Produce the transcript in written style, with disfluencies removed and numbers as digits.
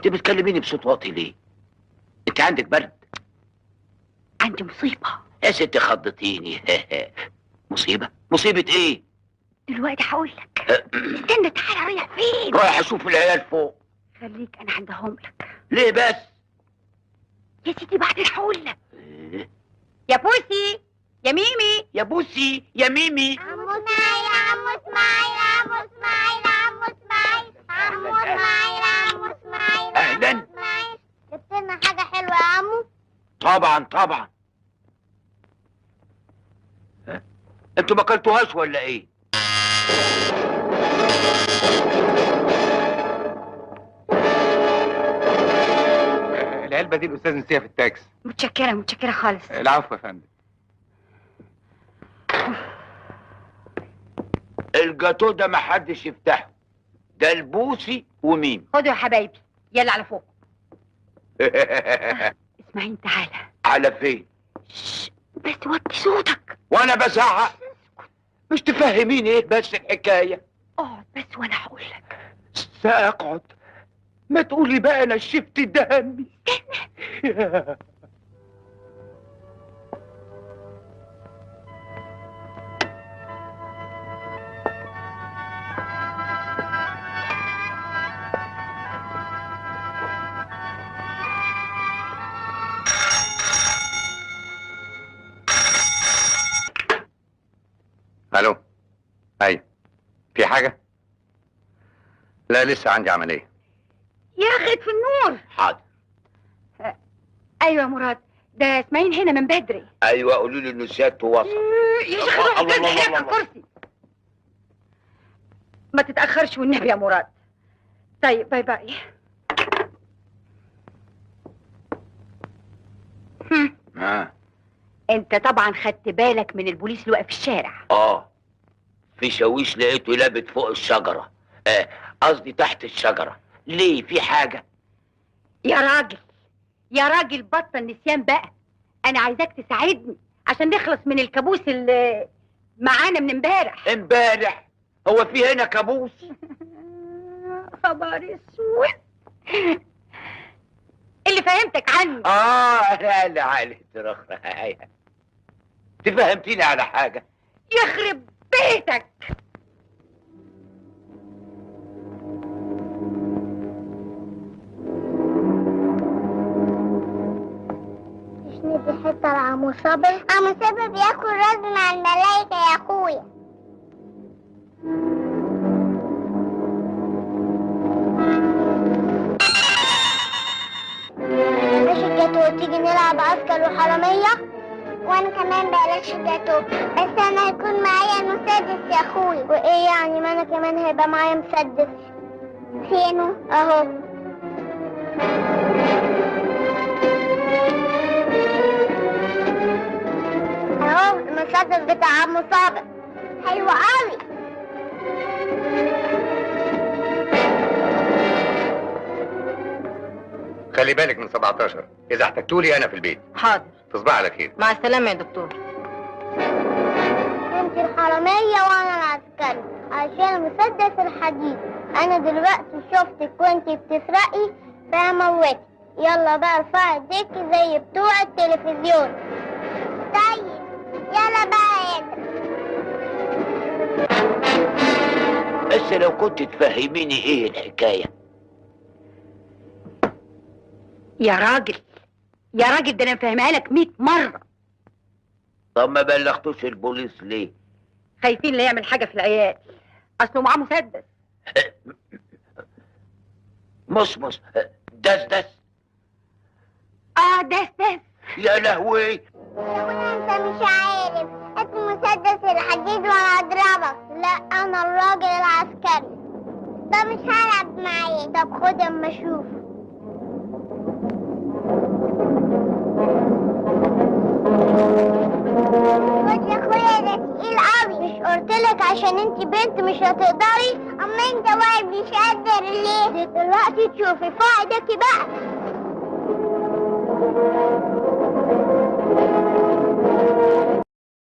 انت بتكلميني بصوت واطي ليه؟ انت عندك برد؟ عندي مصيبة يا ستي خضتيني. مصيبة؟ مصيبة ايه؟ دلوقتي هقول لك. استنى، تعالى. رايح فين؟ رايح اشوف العيال فوق. خليك، انا هندههم لك. ليه بس؟ يا سيدي بعدين هقول لك. يا بوسي، يا ميمي، يا بوسي، يا ميمي. عمو اسماعيل، عمو اسماعيل، عمو اسماعيل، عمو اسماعيل، عمو اسماعيل، عمو اسماعيل. اهلا. جبت لنا حاجة حلوة يا عمو؟ طبعا طبعا. انتوا ما اكلتوهاش ولا ايه؟ العلبة دي الأستاذ نسيها في التاكس. متشكرة متشكرة خالص. العفو يا فندم. الجاتو ده ما حدش يفتحه، ده البوسي وميمي. خدوا يا حبايبي، يلا على فوق. اسماعيل تعالى. على فين؟ بس وطي صوتك. وانا بزعق؟ مش تفهميني ايه بس الحكايه؟ اقعد بس وانا هقول لك. ساقعد. ما تقولي بقى انا شفت دمي. ألو. أيوة. في حاجة؟ لا لسه عندي عملية. يا اخي في النور. حاضر. ايوه يا مراد، ده اسماعيل هنا من بدري. ايوه قولوا له انه سيادته وصل. يا شيخ روح جنب هناك الكرسي. ما تتاخرش والنبي يا مراد. طيب باي باي. انت طبعا خدت بالك من البوليس اللي واقف في الشارع. في شاويش لقيته لابت فوق الشجره. قصدي تحت الشجره. ليه؟ في حاجه؟ يا راجل يا راجل بطل نسيان بقى. انا عايزاك تساعدني عشان نخلص من الكابوس اللي معانا من امبارح. امبارح؟ هو في هنا كابوس؟ خبر اسود. اللي فهمتك عنه. لا عليك ترخرة. تفهمتيني على حاجة؟ يخرب بيتك. مش ندي حتة لعمو صابر؟ عمو صابر بياكل رز مع الملايكة يا اخويا. ماشي الجاتو، تيجي نلعب عسكر وحرامية؟ وانا كمان بلاش جاتو، بس انا هيكون معايا مسدس يا اخويا. وايه يعني؟ ما انا كمان هيبقى معايا مسدس. فينه؟ اهو. اهو المسدس بتاع عمو صابر. حلو قوي. خلي بالك من 17 إذا احتجتولي أنا في البيت. حاضر. تصبح على خير. مع السلامة يا دكتور. انت الحرامية وانا العسكري عشان المسدس الحديد. انا دلوقتي شفتك وانت بتسرقي فهموتك. يلا بقى ارفعي ايديكي زي بتوع التلفزيون. طيب يلا بقى يلا. بس لو كنت تفهميني ايه الحكاية. يا راجل يا راجل، ده انا مفهمها لك 100 مرة. طب ما بلغتوش البوليس ليه؟ خايفين لا يعمل حاجة في العيال، اصله معاه مسدس. مصمص. دس دس. دس. يا لهوي. انت مش عارف، هات المسدس الحديد وانا اضربك. لا انا الراجل العسكري. طب مش هلعب معايا. طب خد اما اشوف. خد يا اخويا، ده تقيل قوي. مش قلتلك عشان انت بنت مش هتقدري؟ اما انت واقف مش قادر ليه؟ دلوقتي تشوفي فوق ايدك بقى.